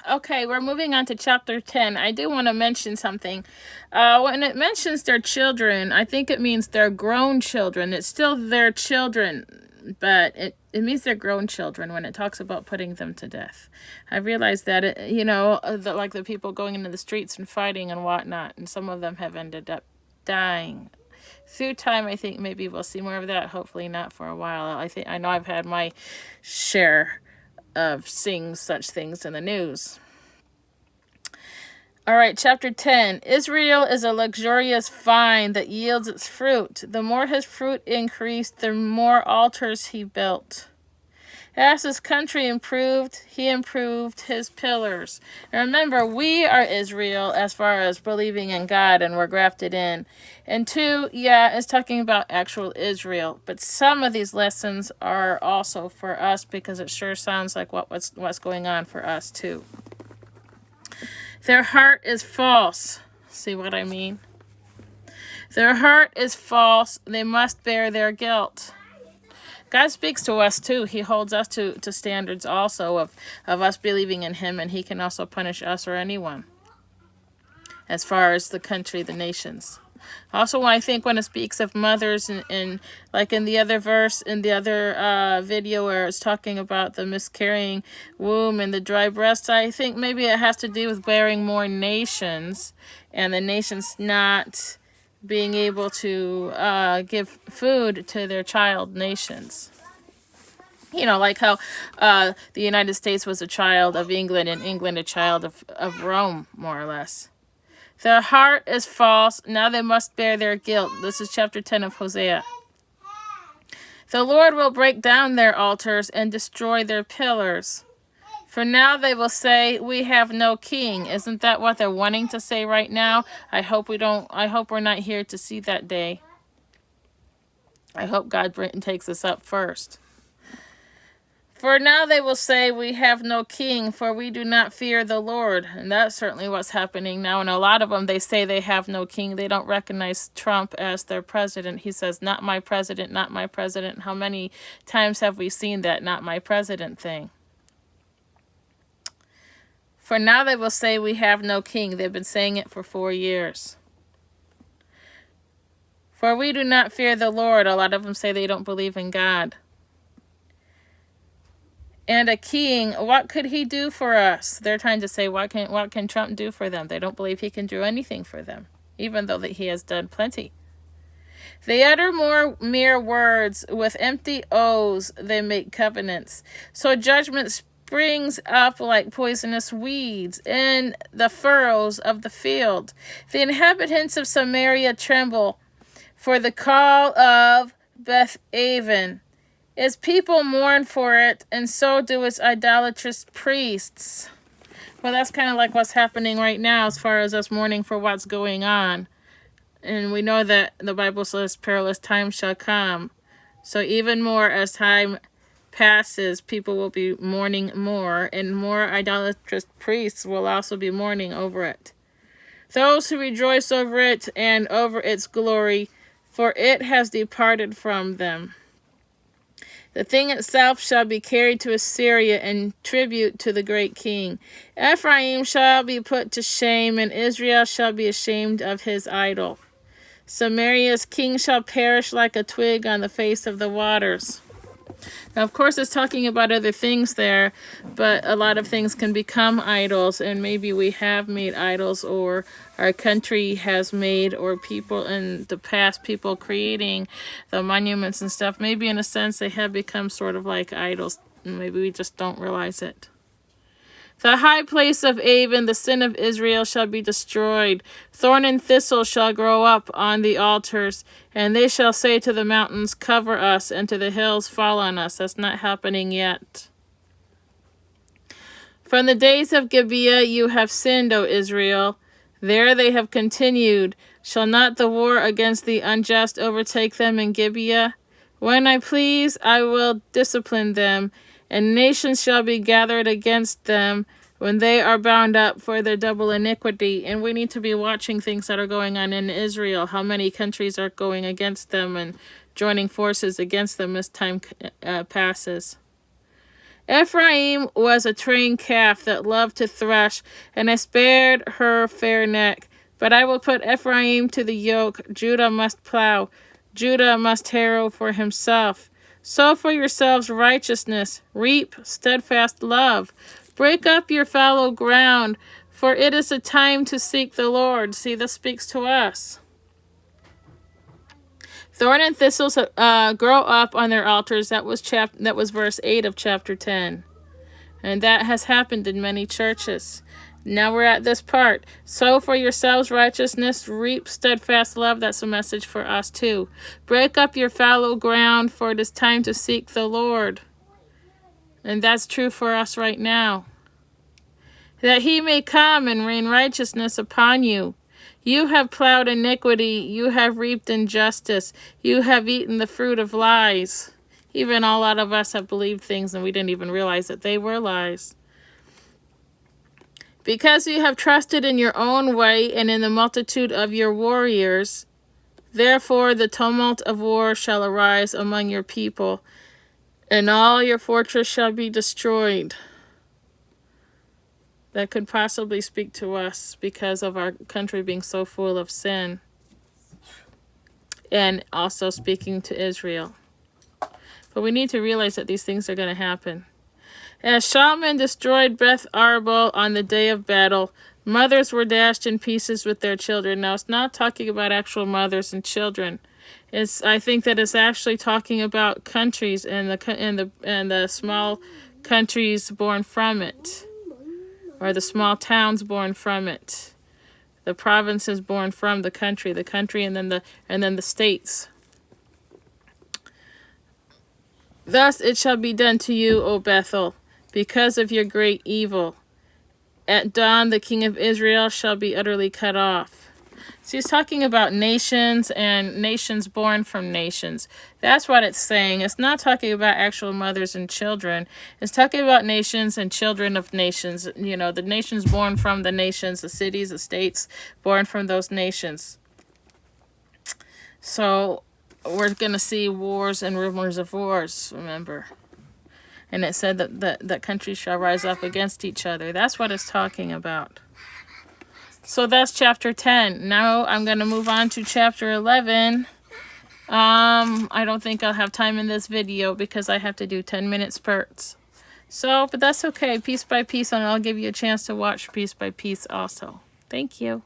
Okay, we're moving on to chapter 10. I do want to mention something. When it mentions their children, I think it means they're grown children. It's still their children, but it means they're grown children when it talks about putting them to death. I realized that, like the people going into the streets and fighting and whatnot, and some of them have ended up dying. Through time, I think maybe we'll see more of that. Hopefully not for a while. I know I've had my share of seeing such things in the news. All right, chapter 10. Israel is a luxurious vine that yields its fruit. The more his fruit increased, the more altars he built. As his country improved, he improved his pillars. And remember, we are Israel as far as believing in God, and we're grafted in. And 2, it's talking about actual Israel. But some of these lessons are also for us, because it sure sounds like what's going on for us too. Their heart is false. See what I mean? Their heart is false. They must bear their guilt. God speaks to us too. He holds us to standards also of us believing in him, and he can also punish us or anyone as far as the country, the nations. Also, I think when it speaks of mothers and like in the other verse, in the other video where it's talking about the miscarrying womb and the dry breasts, I think maybe it has to do with bearing more nations and the nations not being able to give food to their child nations. Like how the United States was a child of England and England a child of Rome, more or less. Their heart is false. Now they must bear their guilt. This is chapter 10 of Hosea. The Lord will break down their altars and destroy their pillars. For now they will say, we have no king. Isn't that what they're wanting to say right now? I hope we're not here to see that day. I hope God takes us up first. For now they will say, we have no king, for we do not fear the Lord. And that's certainly what's happening now. And a lot of them, they say they have no king. They don't recognize Trump as their president. He says, not my president, not my president. How many times have we seen that not my president thing? For now they will say, we have no king. They've been saying it for 4 years. For we do not fear the Lord. A lot of them say they don't believe in God. And a king, what could he do for us? They're trying to say, what can Trump do for them? They don't believe he can do anything for them, even though that he has done plenty. They utter more mere words. With empty oaths they make covenants. So judgment springs up like poisonous weeds in the furrows of the field. The inhabitants of Samaria tremble for the call of Beth-aven. Its people mourn for it, and so do its idolatrous priests. Well, that's kind of like what's happening right now as far as us mourning for what's going on. And we know that the Bible says perilous times shall come. So even more as time passes, people will be mourning more, and more idolatrous priests will also be mourning over it. Those who rejoice over it and over its glory, for it has departed from them. The thing itself shall be carried to Assyria in tribute to the great king. Ephraim shall be put to shame, and Israel shall be ashamed of his idol. Samaria's king shall perish like a twig on the face of the waters. Now, of course, it's talking about other things there, but a lot of things can become idols, and maybe we have made idols, or our country has made, or people in the past, people creating the monuments and stuff. Maybe in a sense they have become sort of like idols, and maybe we just don't realize it. The high place of Avon, the sin of Israel, shall be destroyed. Thorn and thistle shall grow up on the altars, and they shall say to the mountains, cover us, and to the hills, fall on us. That's not happening yet. From the days of Gibeah you have sinned, O Israel. There they have continued. Shall not the war against the unjust overtake them in Gibeah? When I please, I will discipline them, and nations shall be gathered against them when they are bound up for their double iniquity. And we need to be watching things that are going on in Israel, how many countries are going against them and joining forces against them as time passes. Ephraim was a trained calf that loved to thresh, and I spared her fair neck. But I will put Ephraim to the yoke. Judah must plow. Judah must harrow for himself. Sow for yourselves righteousness. Reap steadfast love. Break up your fallow ground, for it is a time to seek the Lord. See, this speaks to us. Thorn and thistles grow up on their altars. That was verse 8 of chapter 10. And that has happened in many churches. Now we're at this part. Sow for yourselves righteousness, reap steadfast love. That's a message for us too. Break up your fallow ground, for it is time to seek the Lord. And that's true for us right now. That he may come and rain righteousness upon you. You have plowed iniquity, you have reaped injustice, you have eaten the fruit of lies. Even a lot of us have believed things and we didn't even realize that they were lies. Because you have trusted in your own way and in the multitude of your warriors, therefore the tumult of war shall arise among your people, and all your fortress shall be destroyed. That could possibly speak to us because of our country being so full of sin. And also speaking to Israel. But we need to realize that these things are going to happen. As Shalman destroyed Beth Arbel on the day of battle, mothers were dashed in pieces with their children. Now, it's not talking about actual mothers and children. I think that it's actually talking about countries and the small countries born from it, or the small towns born from it, the provinces born from the country, and then the states. Thus it shall be done to you, O Bethel, because of your great evil. At dawn the king of Israel shall be utterly cut off. So he's talking about nations and nations born from nations. That's what it's saying. It's not talking about actual mothers and children. It's talking about nations and children of nations. You know, the nations born from the nations, the cities, the states born from those nations. So we're going to see wars and rumors of wars, remember. And it said that countries shall rise up against each other. That's what it's talking about. So that's chapter 10. Now I'm going to move on to chapter 11. I don't think I'll have time in this video because I have to do 10-minute spurts. So, but that's okay. Piece by piece, and I'll give you a chance to watch piece by piece also. Thank you.